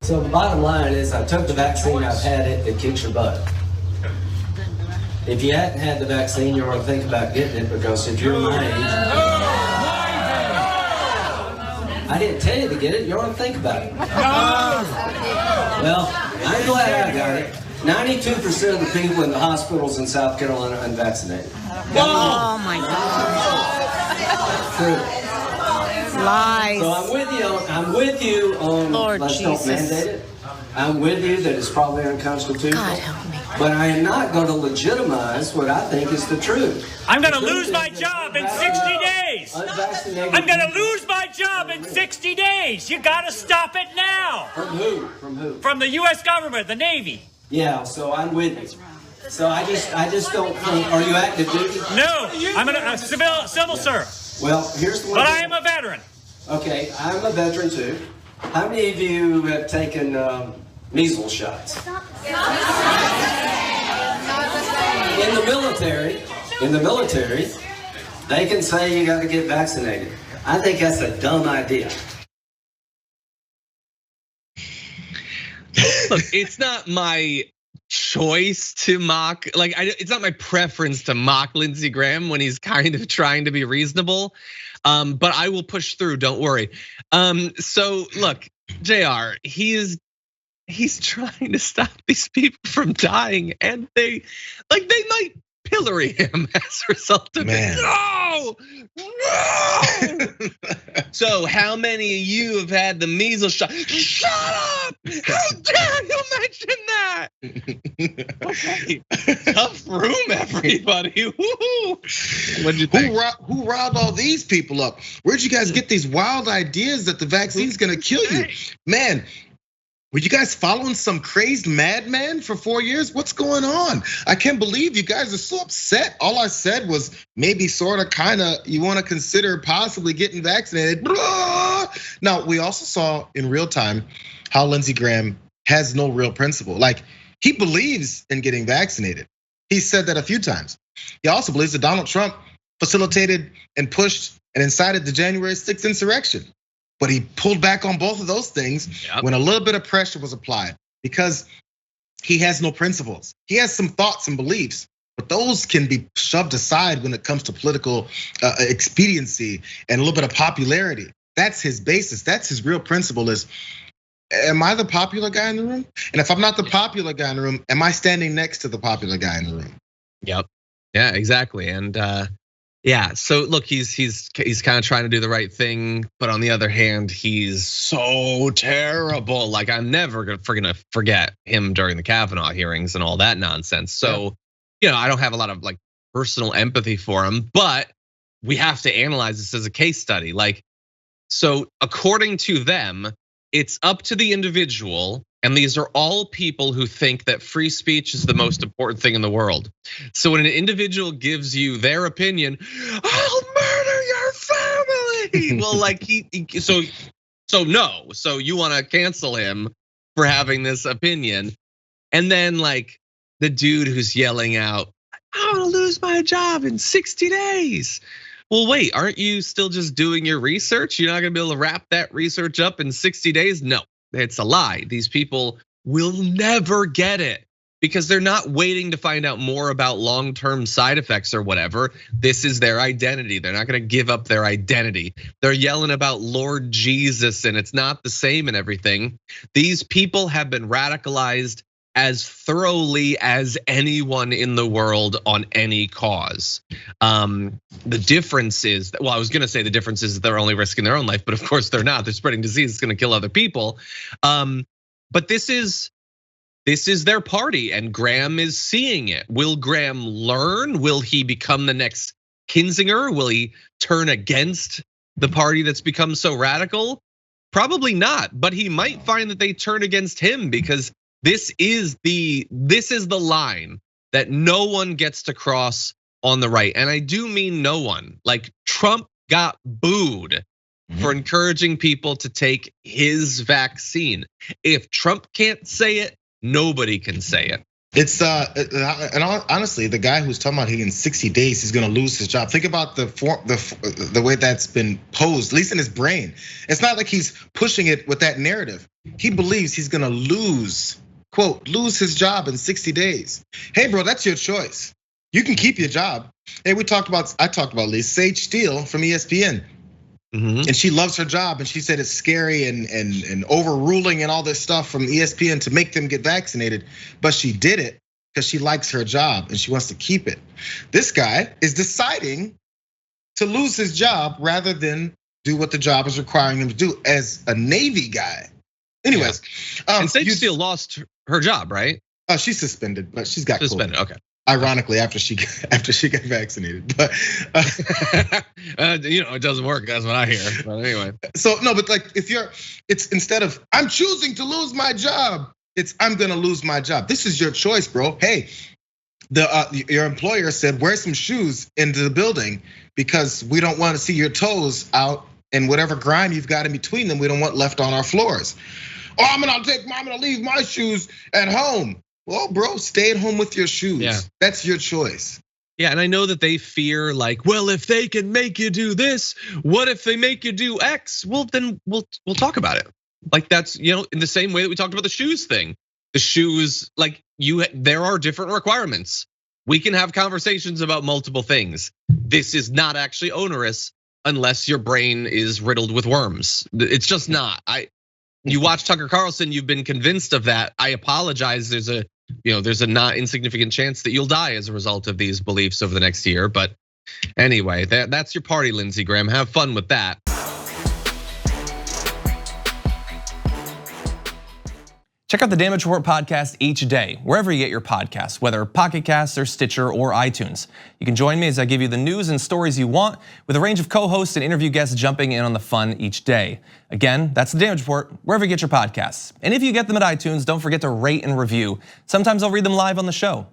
So the bottom line is I took the vaccine, I've had it, it kicks your butt. If you hadn't had the vaccine, you ought to think about getting it, because if you're my age, I didn't tell you to get it, you ought to think about it. Well, I'm glad I got it. 92% of the people in the hospitals in South Carolina are unvaccinated. Oh my God. True. Lies. So I'm with you on Lord let's don't Jesus. mandate it. I'm with you that it's probably unconstitutional. God help me. But I am not going to legitimize what I think is the truth. I'm going to lose my job in 60 days. Unvaccinated I'm going to lose my job in 60 days. You got to stop it now. From who? From who? From the U.S. government, the Navy. Yeah, so I'm with you. So I just don't think. Are you active duty? No, I'm a civil service. Well, here's the one. But I am a veteran. Okay, I'm a veteran too. How many of you have taken measles shots? In the military, they can say you got to get vaccinated. I think that's a dumb idea. Look, it's not my choice to mock, it's not my preference to mock Lindsey Graham when he's kind of trying to be reasonable. But I will push through, don't worry. So look, JR, he's trying to stop these people from dying, and they might pillory him as a result of it. No! So how many of you have had the measles shot? Shut up! How dare you mention that? Okay, tough room, everybody. What'd you think? Who riled all these people up? Where'd you guys get these wild ideas that the vaccine's gonna kill you? Man, were you guys following some crazed madman for 4 years? What's going on? I can't believe you guys are so upset. All I said was maybe sort of kind of you want to consider possibly getting vaccinated. Now, we also saw in real time how Lindsey Graham has no real principle. Like, he believes in getting vaccinated. He said that a few times. He also believes that Donald Trump facilitated and pushed and incited the January 6th insurrection. But he pulled back on both of those things when a little bit of pressure was applied, because he has no principles. He has some thoughts and beliefs, but those can be shoved aside when it comes to political expediency and a little bit of popularity. That's his basis. That's his real principle is, am I the popular guy in the room? And if I'm not the popular guy in the room, am I standing next to the popular guy in the room? Yep. Yeah, exactly. And yeah, so look, he's kind of trying to do the right thing, but on the other hand, he's so terrible. Like, I'm never gonna forget him during the Kavanaugh hearings and all that nonsense. So, I don't have a lot of like personal empathy for him, but we have to analyze this as a case study. Like, so according to them, it's up to the individual. And these are all people who think that free speech is the most important thing in the world. So when an individual gives you their opinion, I'll murder your family. Well, like so you want to cancel him for having this opinion. And then like the dude who's yelling out, I want to lose my job in 60 days. Well, wait, aren't you still just doing your research? You're not gonna be able to wrap that research up in 60 days? No. It's a lie. These people will never get it because they're not waiting to find out more about long-term side effects or whatever. This is their identity. They're not gonna give up their identity. They're yelling about Lord Jesus and it's not the same and everything. These people have been radicalized as thoroughly as anyone in the world on any cause. The difference is, well, I was gonna say the difference is that they're only risking their own life, but of course they're not. They're spreading disease, it's gonna kill other people. But this is their party and Graham is seeing it. Will Graham learn? Will he become the next Kinzinger? Will he turn against the party that's become so radical? Probably not, but he might find that they turn against him because this is the line that no one gets to cross on the right. And I do mean no one. Like Trump got booed for encouraging people to take his vaccine. If Trump can't say it, nobody can say it. It's and honestly, the guy who's talking about he in 60 days he's gonna lose his job. Think about the way that's been posed, at least in his brain. It's not like he's pushing it with that narrative. He believes he's gonna lose, quote, lose his job in 60 days. Hey, bro, that's your choice. You can keep your job. Hey, I talked about Sage Steele from ESPN. And she loves her job, and she said it's scary and overruling and all this stuff from ESPN to make them get vaccinated. But she did it because she likes her job and she wants to keep it. This guy is deciding to lose his job rather than do what the job is requiring him to do as a Navy guy. Anyways, and Sage Steele lost her job, right? She's suspended, but she's got suspended. COVID. Okay. Ironically, after she got vaccinated, but it doesn't work. That's what I hear. But anyway, so no, but like it's instead of I'm choosing to lose my job, it's I'm gonna lose my job. This is your choice, bro. Hey, your employer said wear some shoes into the building because we don't want to see your toes out and whatever grime you've got in between them. We don't want left on our floors. Oh, I'm gonna leave my shoes at home. Well, bro, stay at home with your shoes. Yeah. That's your choice. Yeah, and I know that they fear like, well, if they can make you do this, what if they make you do X? Well, then we'll talk about it. Like that's, in the same way that we talked about the shoes thing. The shoes, like there are different requirements. We can have conversations about multiple things. This is not actually onerous unless your brain is riddled with worms. It's just not. You watch Tucker Carlson, you've been convinced of that. I apologize. There's a not insignificant chance that you'll die as a result of these beliefs over the next year. But anyway, that's your party, Lindsey Graham. Have fun with that. Check out the Damage Report podcast each day, wherever you get your podcasts, whether Pocket Casts or Stitcher or iTunes. You can join me as I give you the news and stories you want, with a range of co-hosts and interview guests jumping in on the fun each day. Again, that's the Damage Report, wherever you get your podcasts. And if you get them at iTunes, don't forget to rate and review. Sometimes I'll read them live on the show.